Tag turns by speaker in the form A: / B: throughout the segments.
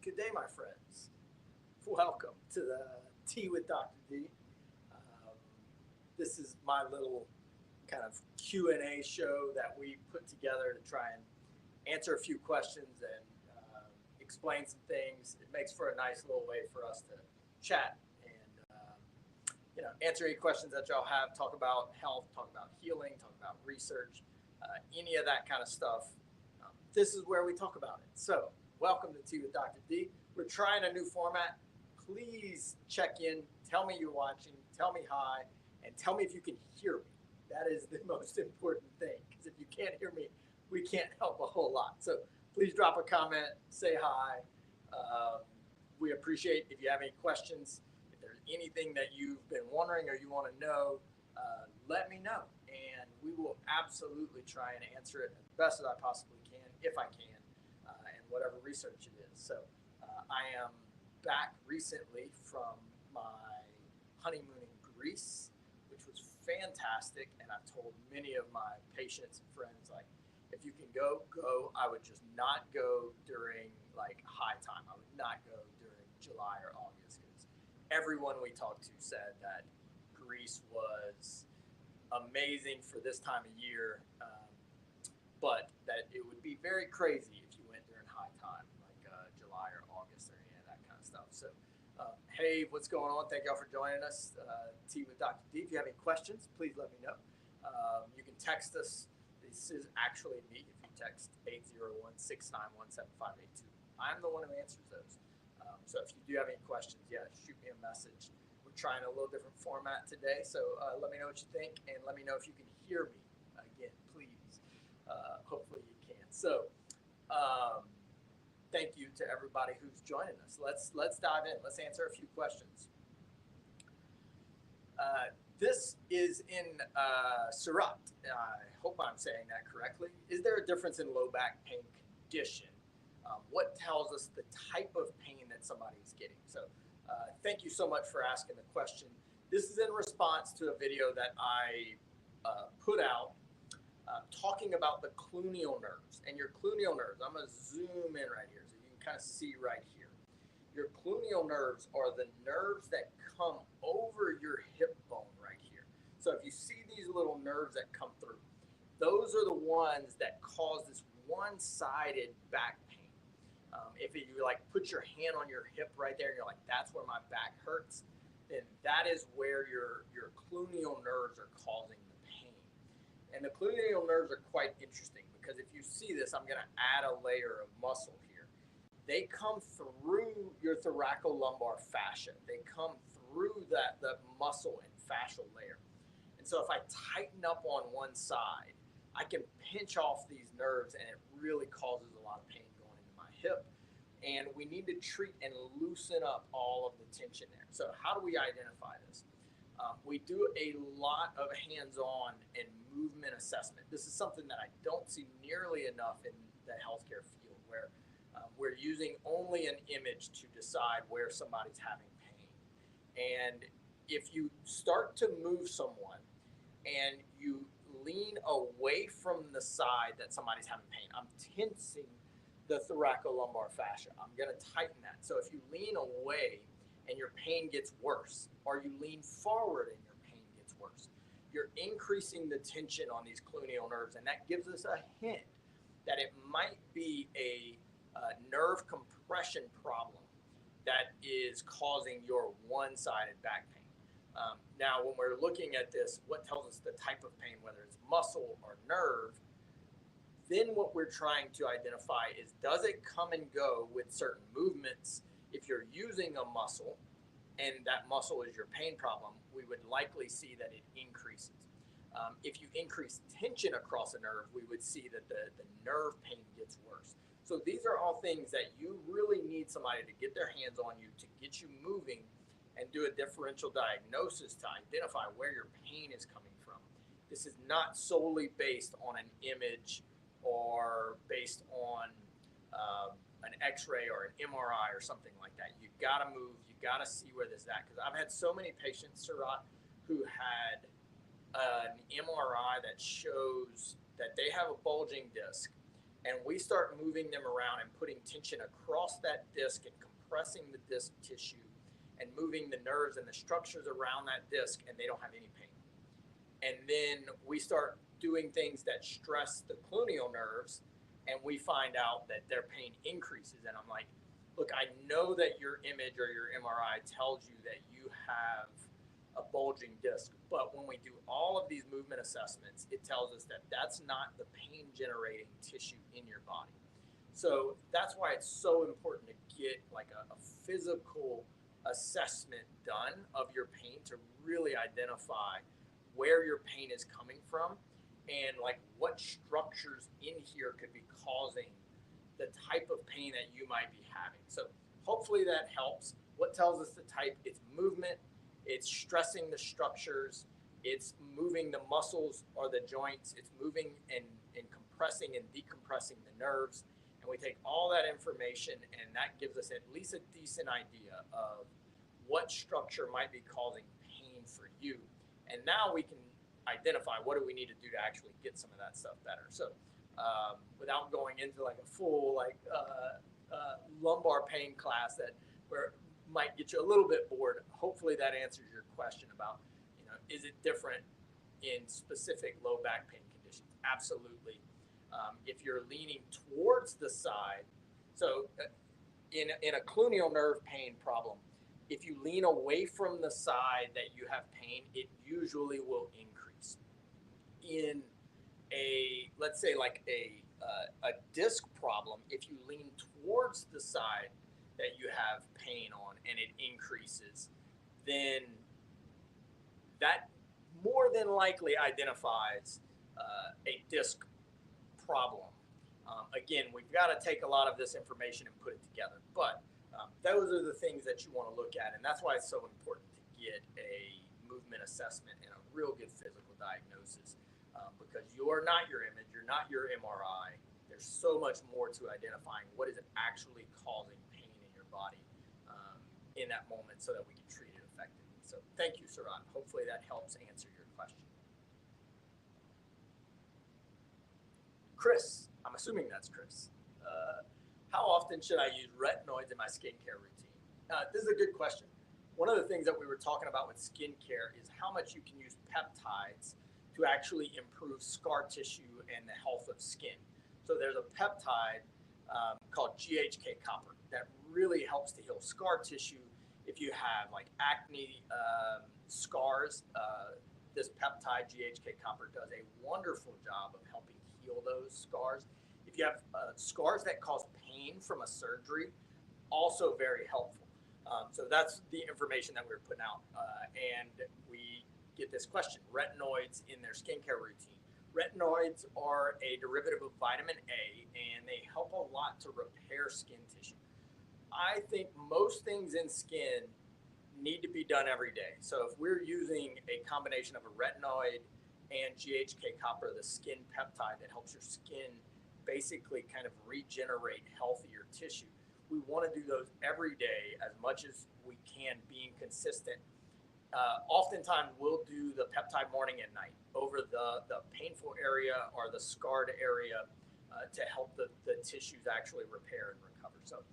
A: Good day, my friends. Welcome to the Tea with Dr. D. Um, this is my little kind of Q&A show that we put together to try and answer a few questions and explain some things. It makes for a nice little way for us to chat and answer any questions that y'all have. Talk about health, talk about healing, talk about research, any of that kind of stuff. This is where we talk about it. So, welcome to Tea with Dr. D. We're trying a new format. Please check in, tell me you're watching, tell me hi, and tell me if you can hear me. That is the most important thing, because if you can't hear me, we can't help a whole lot. So please drop a comment, say hi. Um, we appreciate if you have any questions. If there's anything that you've been wondering or you want to know, let me know. And we will absolutely try and answer it as best as I possibly can, if I can, and whatever research it is. So I am back recently from my honeymoon in Greece, which was fantastic. And I've told many of my patients and friends, like, if you can go, go. I would just not go during like high time. I would not go during July or August because everyone we talked to said that Greece was amazing for this time of year, but that it would be very crazy if you went during high time, like July or August or any of that kind of stuff. So, hey, what's going on? Thank y'all for joining us. Tea with Dr. D. If you have any questions, please let me know. You can text us. This is actually me. If you text 801-691-7582, I'm the one who answers those. So if you do have any questions, yeah, shoot me a message. We're trying a little different format today, so let me know what you think, and let me know if you can hear me. Again, please. Hopefully you can. So, thank you to everybody who's joining us. Let's dive in. Let's answer a few questions. This is in Surat. I hope I'm saying that correctly. Is there a difference in low back pain condition? What tells us the type of pain that somebody's getting? So thank you so much for asking the question. This is in response to a video that I put out talking about the cluneal nerves. And your cluneal nerves, I'm going to zoom in right here so you can kind of see right here. Your cluneal nerves are the nerves that come over your hip bone right here. So if you see these little nerves that come through, those are the ones that cause this one-sided back pain. If you like put your hand on your hip right there and you're like, that's where my back hurts, then that is where your cluneal nerves are causing the pain. And the cluneal nerves are quite interesting because if you see this, I'm going to add a layer of muscle here. They come through your thoracolumbar fascia. They come through the muscle and fascial layer. And so if I tighten up on one side, I can pinch off these nerves and it really causes a lot of pain going into my hip. And we need to treat and loosen up all of the tension there. So how do we identify this? We do a lot of hands-on and movement assessment. This is something that I don't see nearly enough in the healthcare field, where we're using only an image to decide where somebody's having pain. And if you start to move someone and you lean away from the side that somebody's having pain, I'm tensing the thoracolumbar fascia. I'm going to tighten that. So if you lean away and your pain gets worse, or you lean forward and your pain gets worse, you're increasing the tension on these cluneal nerves, and that gives us a hint that it might be a nerve compression problem that is causing your one-sided back pain. Now, when we're looking at this, what tells us the type of pain, whether it's muscle or nerve, then what we're trying to identify is, does it come and go with certain movements? If you're using a muscle and that muscle is your pain problem, we would likely see that it increases. If you increase tension across a nerve, we would see that the nerve pain gets worse. So these are all things that you really need somebody to get their hands on you, to get you moving and do a differential diagnosis to identify where your pain is coming from. This is not solely based on an image or based on an x-ray or an MRI or something like that. You got to move. You got to see where this is at. Because I've had so many patients, Surat, who had an MRI that shows that they have a bulging disc and we start moving them around and putting tension across that disc and compressing the disc tissue and moving the nerves and the structures around that disc, and they don't have any pain. And then we start doing things that stress the cluneal nerves, and we find out that their pain increases. And I'm like, look, I know that your image or your MRI tells you that you have a bulging disc, but when we do all of these movement assessments, it tells us that that's not the pain generating tissue in your body. So that's why it's so important to get like a physical assessment done of your pain to really identify where your pain is coming from and like what structures in here could be causing the type of pain that you might be having. So hopefully that helps. What tells us the type? It's movement, it's stressing the structures, it's moving the muscles or the joints, it's moving and compressing and decompressing the nerves. And we take all that information, and that gives us at least a decent idea of what structure might be causing pain for you. And now we can identify what do we need to do to actually get some of that stuff better. So without going into like a full lumbar pain class that where might get you a little bit bored, hopefully that answers your question about, is it different in specific low back pain conditions? Absolutely. If you're leaning towards the side, so in a cluneal nerve pain problem, if you lean away from the side that you have pain, it usually will increase. In let's say like a disc problem, if you lean towards the side that you have pain on and it increases, then that more than likely identifies a disc problem. Again, we've got to take a lot of this information and put it together, but those are the things that you want to look at, and that's why it's so important to get a movement assessment and a real good physical diagnosis, because you're not your image, you're not your MRI. There's so much more to identifying what is actually causing pain in your body in that moment so that we can treat it effectively. So thank you, Surat. Hopefully that helps answer your question. Chris, I'm assuming that's Chris. How often should I use retinoids in my skincare routine? This is a good question. One of the things that we were talking about with skincare is how much you can use peptides to actually improve scar tissue and the health of skin. So there's a peptide called GHK copper that really helps to heal scar tissue. If you have like acne scars, this peptide GHK copper does a wonderful job of helping heal those scars. If you have scars that cause pain from a surgery, also very helpful. So that's the information that we were putting out. And we get this question, retinoids in their skincare routine. Retinoids are a derivative of vitamin A, and they help a lot to repair skin tissue. I think most things in skin need to be done every day. So if we're using a combination of a retinoid and GHK copper, the skin peptide that helps your skin basically kind of regenerate healthier tissue, we want to do those every day as much as we can, being consistent. Oftentimes we'll do the peptide morning and night over the painful area or the scarred area to help the tissues actually repair and recover. So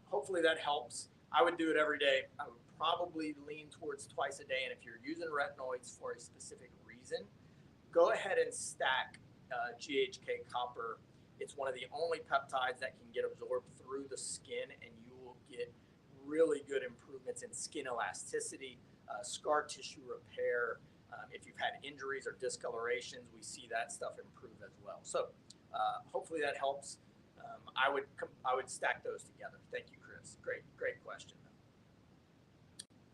A: hopefully that helps. I would do it every day. I would probably lean towards twice a day. And if you're using retinoids for a specific reason, go ahead and stack GHK copper. It's one of the only peptides that can get absorbed through the skin, and you will get really good improvements in skin elasticity, scar tissue repair. If you've had injuries or discolorations, we see that stuff improve as well. So hopefully that helps. I would stack those together. Thank you, Chris. Great question.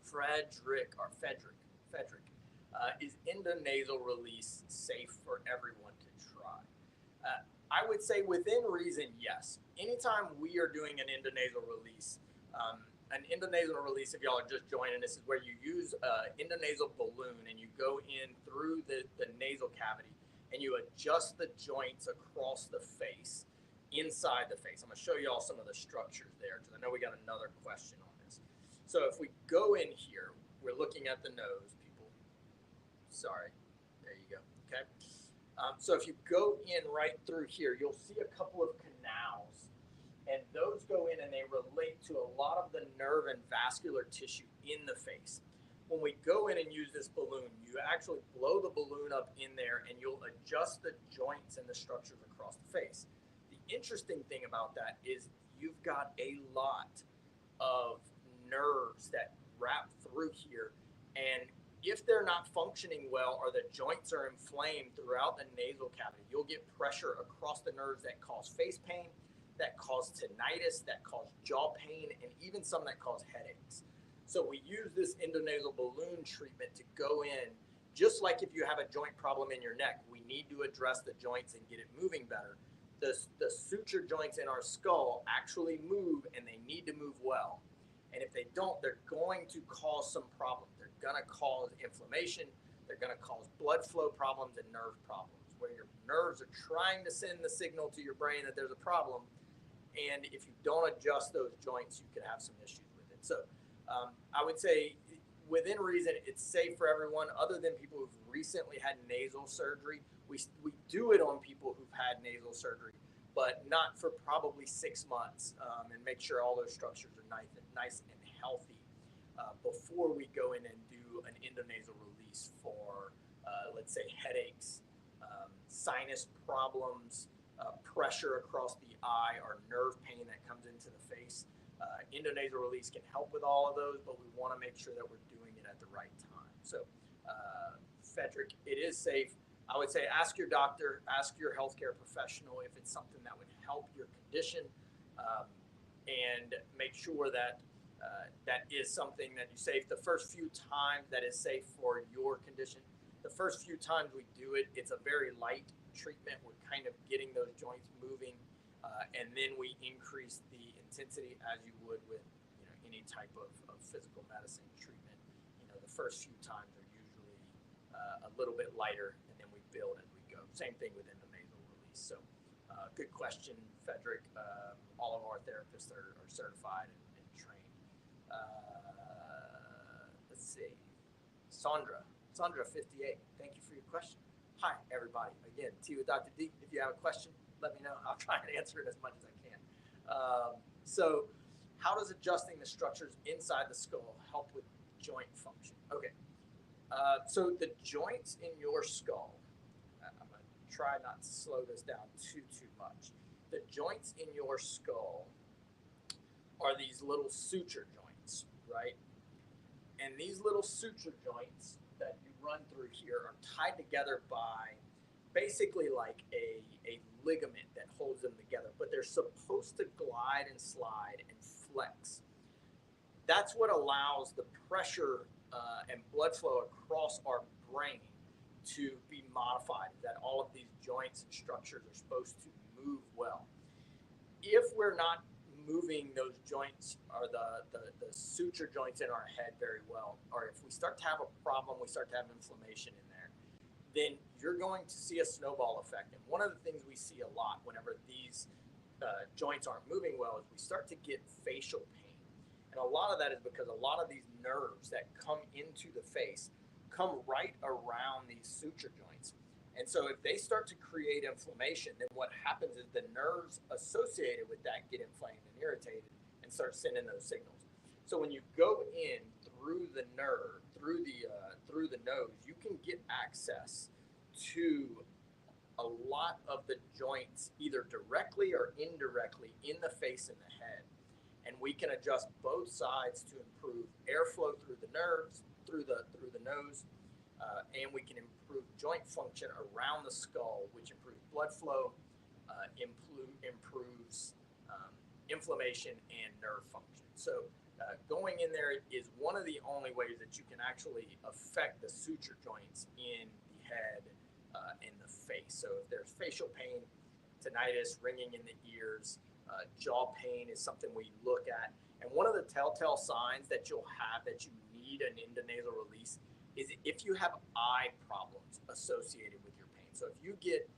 A: Frederick, is endonasal release safe for everyone to try? I would say within reason, yes. Anytime we are doing an endonasal release, if y'all are just joining, this is where you use an endonasal balloon and you go in through the nasal cavity and you adjust the joints across the face, inside the face. I'm going to show you all some of the structures there because I know we got another question on this. So if we go in here, we're looking at the nose, people. Sorry. There you go. Okay. So if you go in right through here, you'll see a couple of canals, and those go in and they relate to a lot of the nerve and vascular tissue in the face. When we go in and use this balloon, you actually blow the balloon up in there and you'll adjust the joints and the structures across the face. The interesting thing about that is you've got a lot of nerves that wrap through here, and if they're not functioning well or the joints are inflamed throughout the nasal cavity, you'll get pressure across the nerves that cause face pain, that cause tinnitus, that cause jaw pain, and even some that cause headaches. So we use this endonasal balloon treatment to go in, just like if you have a joint problem in your neck, we need to address the joints and get it moving better. The suture joints in our skull actually move, and they need to move well. And if they don't, they're going to cause some problems. They're going to cause inflammation. They're going to cause blood flow problems and nerve problems, where your nerves are trying to send the signal to your brain that there's a problem. And if you don't adjust those joints, you could have some issues with it. So I would say within reason, it's safe for everyone other than people who've recently had nasal surgery. We do it on people who've had nasal surgery, but not for probably 6 months, and make sure all those structures are nice and healthy before we go in and do an endonasal release for, let's say, headaches, sinus problems, pressure across the eye, or nerve pain that comes into the face. Endonasal release can help with all of those, but we want to make sure that we're doing it at the right time. So, Frederick, it is safe. I would say ask your doctor, ask your healthcare professional if it's something that would help your condition, and make sure that that is something that you safe. The first few times that is safe for your condition. The first few times we do it, it's a very light treatment. We're kind of getting those joints moving, and then we increase the intensity as you would with any type of physical medicine treatment. The first few times are usually a little bit lighter, and then we build as we go. Same thing with endonasal release. So good question, Frederick. All of our therapists are certified and trained. Let's see. Sandra 58, thank you for your question. Hi, everybody. Again, Tea with Dr. D. If you have a question, let me know. I'll try and answer it as much as I can. So how does adjusting the structures inside the skull help with joint function? Okay. So the joints in your skull, I'm going to try not to slow this down too much. The joints in your skull are these little suture joints, right? And these little suture joints that you run through here are tied together by basically like a ligament that holds them together, but they're supposed to glide and slide and flex. That's what allows the pressure and blood flow across our brain to be modified, that all of these joints and structures are supposed to move well. If we're not moving those joints or the suture joints in our head very well, or if we start to have a problem, we start to have inflammation in there, then you're going to see a snowball effect. And one of the things we see a lot whenever these joints aren't moving well is we start to get facial pain. And a lot of that is because a lot of these nerves that come into the face come right around these suture joints. And so if they start to create inflammation, then what happens is the nerves associated with that get inflamed and irritated and start sending those signals. So when you go in through the nerve, through the nose, you can get access to a lot of the joints, either directly or indirectly, in the face and the head. And we can adjust both sides to improve airflow through the nerves, through the nose, and we can improve joint function around the skull, which improves blood flow, improves inflammation and nerve function. So going in there is one of the only ways that you can actually affect the suture joints in the head and the face. So if there's facial pain, tinnitus, ringing in the ears, jaw pain is something we look at. And one of the telltale signs that you'll have that you need an endonasal release is if you have eye problems associated with your pain. So if you get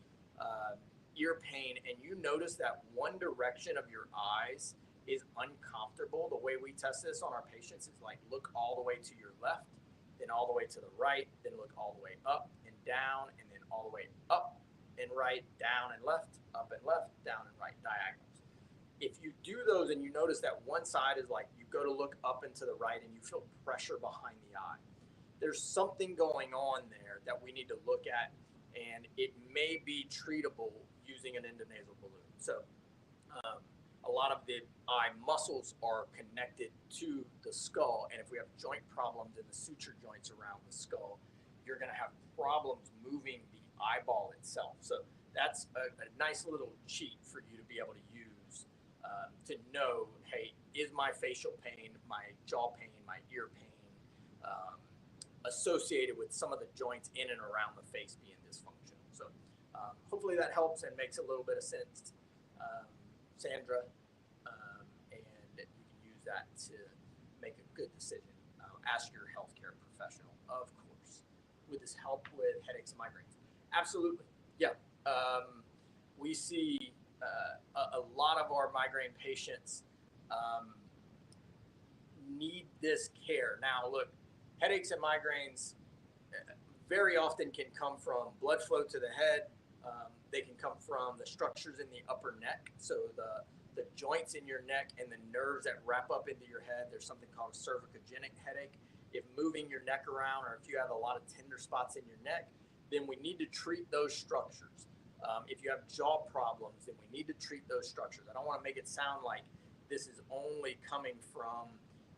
A: ear pain and you notice that one direction of your eyes is uncomfortable, the way we test this on our patients is like look all the way to your left, then all the way to the right, then look all the way up and down, and then all the way up and right, down and left, up and left, down and right, diagonals. If you do those and you notice that one side is like you go to look up and to the right and you feel pressure behind the eye, there's something going on there that we need to look at, and it may be treatable using an endonasal balloon. So a lot of the eye muscles are connected to the skull, and if we have joint problems in the suture joints around the skull, you're going to have problems moving the eyeball itself. So that's a nice little cheat for you to be able to use to know, hey, is my facial pain, my jaw pain, my ear pain associated with some of the joints in and around the face being dysfunctional? So hopefully that helps and makes a little bit of sense, Sandra, and you can use that to make a good decision. Ask your healthcare professional, of course. Would this help with headaches and migraines? Absolutely. Yeah. We see a lot of our migraine patients need this care. Now, look, headaches and migraines very often can come from blood flow to the head. They can come from the structures in the upper neck. So the joints in your neck and the nerves that wrap up into your head. There's something called a cervicogenic headache. If moving your neck around, or if you have a lot of tender spots in your neck, then we need to treat those structures. If you have jaw problems, then we need to treat those structures. I don't want to make it sound like this is only coming from,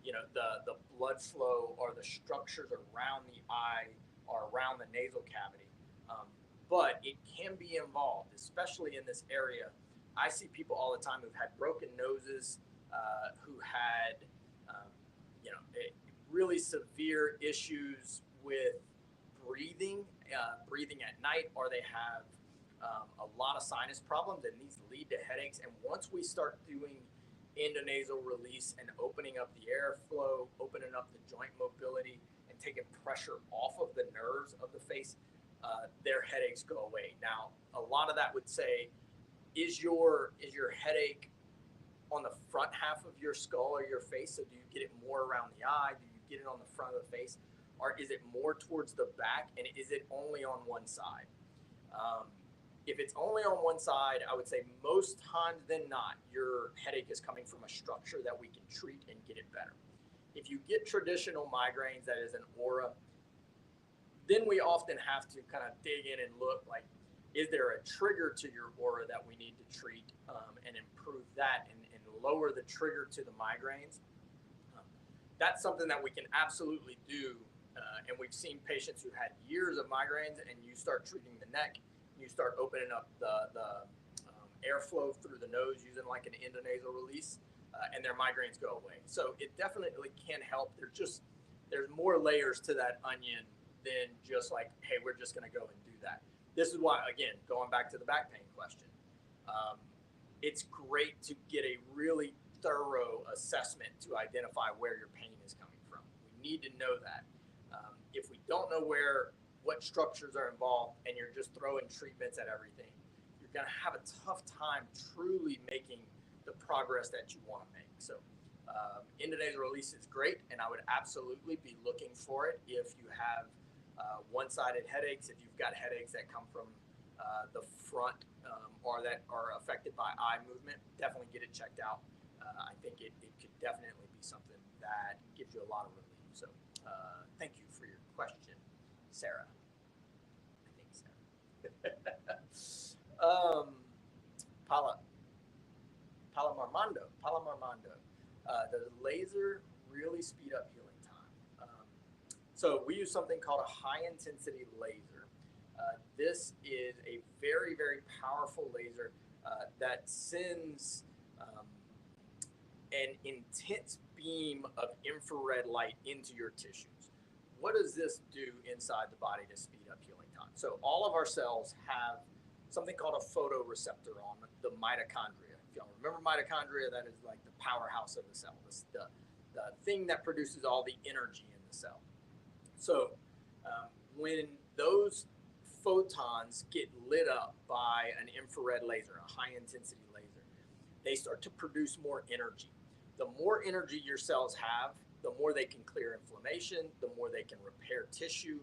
A: the blood flow or the structures around the eye or around the nasal cavity. But it can be involved, especially in this area. I see people all the time who've had broken noses, who had, really severe issues with breathing at night, or they have a lot of sinus problems, and these lead to headaches. And once we start doing endonasal release and opening up the airflow, opening up the joint mobility, and taking pressure off of the nerves of the face, their headaches go away. Now, a lot of that would say, is your headache on the front half of your skull or your face? So do you get it more around the eye? Do you get it on the front of the face? Or is it more towards the back? And is it only on one side? If it's only on one side, I would say most times than not, your headache is coming from a structure that we can treat and get it better. If you get traditional migraines, that is an aura, then we often have to kind of dig in and look like, is there a trigger to your aura that we need to treat and improve that and lower the trigger to the migraines? That's something that we can absolutely do. And we've seen patients who had years of migraines, and you start treating the neck, you start opening up the airflow through the nose using like an endonasal release, and their migraines go away. So it definitely can help. There's more layers to that onion than just like, hey, we're just going to go and do that. This is why, again, going back to the back pain question, it's great to get a really thorough assessment to identify where your pain is coming from. We need to know that. If we don't know what structures are involved, and you're just throwing treatments at everything, you're going to have a tough time truly making the progress that you want to make. So endonasal release is great, and I would absolutely be looking for it if you have one-sided headaches, if you've got headaches that come from the front or that are affected by eye movement. Definitely get it checked out. I think it could definitely be something that gives you a lot of relief. So thank you for your question, Sarah. I think Sarah. Palamarmando. Does laser really speed up healing time? So we use something called a high-intensity laser. This is a very, very powerful laser that sends an intense beam of infrared light into your tissues. What does this do inside the body to speed up healing time? So all of our cells have something called a photoreceptor on the mitochondria. If y'all remember mitochondria, that is like the powerhouse of the cell. It's the thing that produces all the energy in the cell. So when those photons get lit up by an infrared laser, a high intensity laser, they start to produce more energy. The more energy your cells have, the more they can clear inflammation, the more they can repair tissue,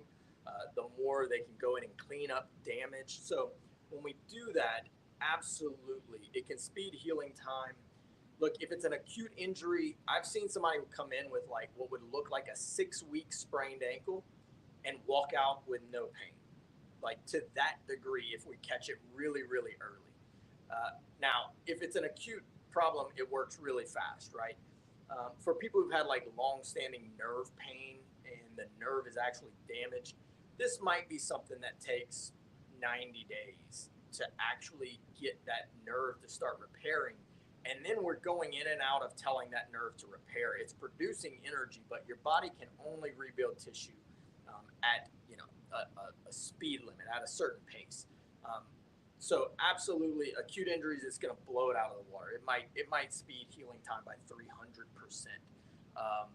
A: the more they can go in and clean up damage. So When we do that, absolutely, it can speed healing time. Look, if it's an acute injury, I've seen somebody come in with like what would look like a 6 week sprained ankle and walk out with no pain, like to that degree, if we catch it really, really early. Now, if it's an acute problem, it works really fast, right? For people who've had like long-standing nerve pain and the nerve is actually damaged, this might be something that takes 90 days to actually get that nerve to start repairing. And then we're going in and out of telling that nerve to repair. It's producing energy, but your body can only rebuild tissue at a speed limit at a certain pace. Um, so absolutely, acute injuries is going to blow it out of the water. It might speed healing time by 300%. Um,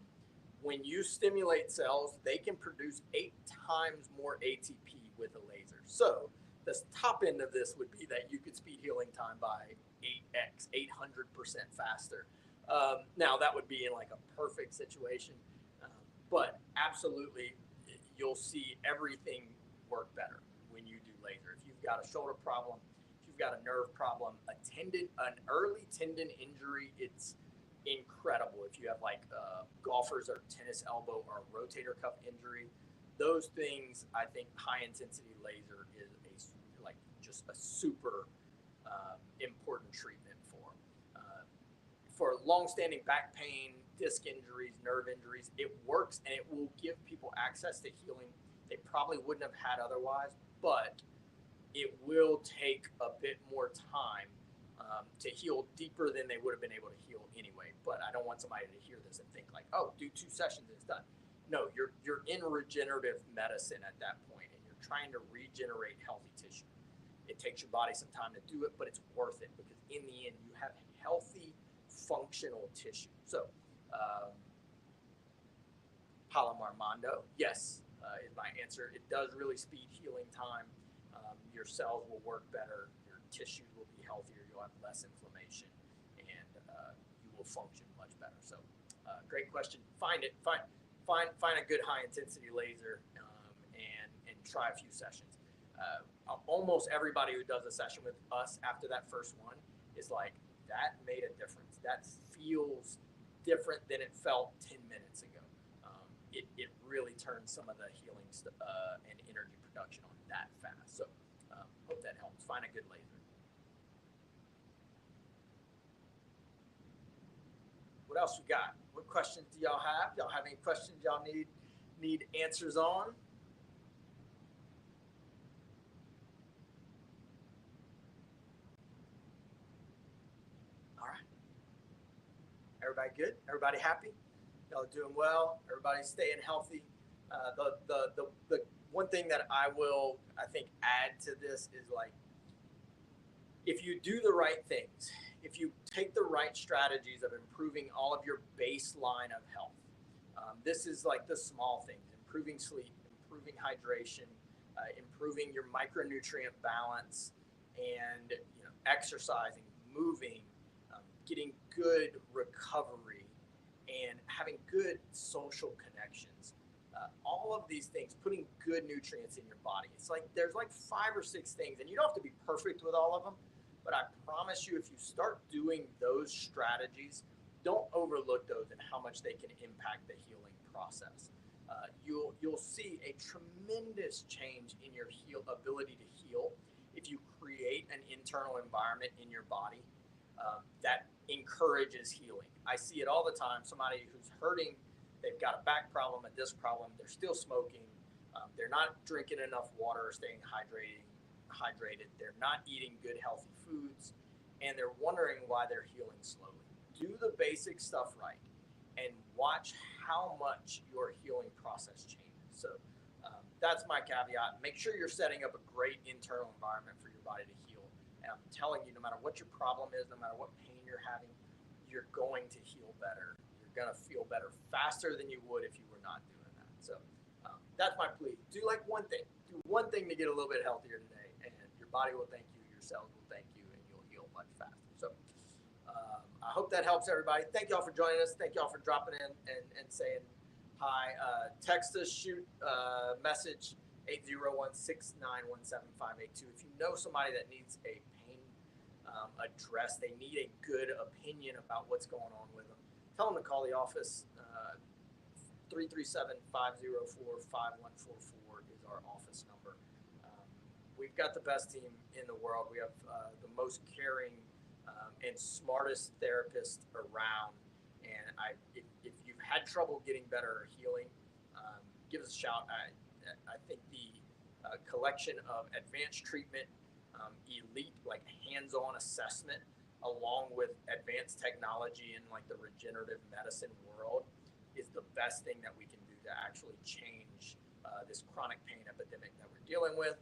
A: when you stimulate cells, they can produce 8 times more ATP with a laser. So the top end of this would be that you could speed healing time by 8x, 800% faster. Now that would be in like a perfect situation, um, but absolutely, you'll see everything work better when you do laser. If you've got a shoulder problem, if you've got a nerve problem, an early tendon injury, it's incredible. If you have like golfers or tennis elbow or rotator cuff injury, those things, I think high intensity laser is like just a super important treatment for. For long-standing back pain, disc injuries, nerve injuries, it works and it will give people access to healing they probably wouldn't have had otherwise, but it will take a bit more time to heal deeper than they would have been able to heal anyway. But I don't want somebody to hear this and think like, oh, do 2 sessions and it's done. No, you're in regenerative medicine at that point, and you're trying to regenerate healthy tissue. It takes your body some time to do it, but it's worth it because in the end, you have healthy, functional tissue. So, Palomar Mondo, yes, is my answer. It does really speed healing time. Your cells will work better. Your tissues will be healthier. You'll have less inflammation, and you will function much better. So, great question. Find it. Find a good high intensity laser, and try a few sessions. Almost everybody who does a session with us after that first one is like, that made a difference. That feels different than it felt 10 minutes ago. It really turns some of the healing and energy production on that fast. So hope that helps. Find a good laser. What else we got? What questions do y'all have? Y'all have any questions y'all need answers on? All right. Everybody good? Everybody happy? Y'all doing well? Everybody staying healthy? The one thing that I will, I think, add to this is like, if you do the right things, if you take the right strategies of improving all of your baseline of health, this is like the small things: improving sleep, improving hydration, improving your micronutrient balance, and exercising, moving, getting good recovery, and having good social connections. All of these things, putting good nutrients in your body. It's like there's like 5 or 6 things, and you don't have to be perfect with all of them. But I promise you, if you start doing those strategies, don't overlook those and how much they can impact the healing process. You'll see a tremendous change in your ability to heal if you create an internal environment in your body that encourages healing. I see it all the time. Somebody who's hurting, they've got a back problem, a disc problem, they're still smoking, they're not drinking enough water or staying hydrated, they're not eating good healthy foods, and they're wondering why they're healing slowly. Do the basic stuff right and watch how much your healing process changes. So that's my caveat. Make sure you're setting up a great internal environment for your body to heal. And I'm telling you, no matter what your problem is, no matter what pain you're having, you're going to heal better. You're going to feel better faster than you would if you were not doing that. So that's my plea. Do like one thing. Do one thing to get a little bit healthier today, and your body will thank you, your cells will thank you, and you'll heal much faster. So I hope that helps everybody. Thank y'all for joining us. Thank y'all for dropping in and saying hi. Text us, shoot a message 801-691-7582. If you know somebody that needs a pain addressed, they need a good opinion about what's going on with them, tell them to call the office. 337-504-5144 is our office number. We've got the best team in the world. We have the most caring and smartest therapists around. And if you've had trouble getting better or healing, give us a shout. I think the collection of advanced treatment, elite, like hands-on assessment, along with advanced technology in like the regenerative medicine world, is the best thing that we can do to actually change this chronic pain epidemic that we're dealing with,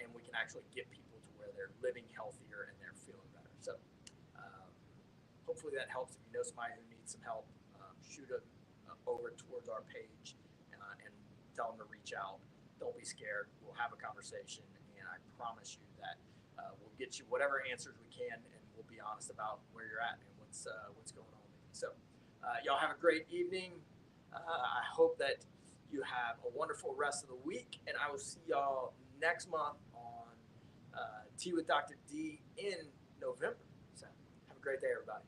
A: and we can actually get people to where they're living healthier and they're feeling better. So hopefully that helps. If you know somebody who needs some help, shoot them over towards our page and tell them to reach out. Don't be scared. We'll have a conversation, and I promise you that we'll get you whatever answers we can, and we'll be honest about where you're at and what's going on with you. So y'all have a great evening. I hope that you have a wonderful rest of the week, and I will see y'all next month on Tea with Dr. D in November. So have a great day, everybody.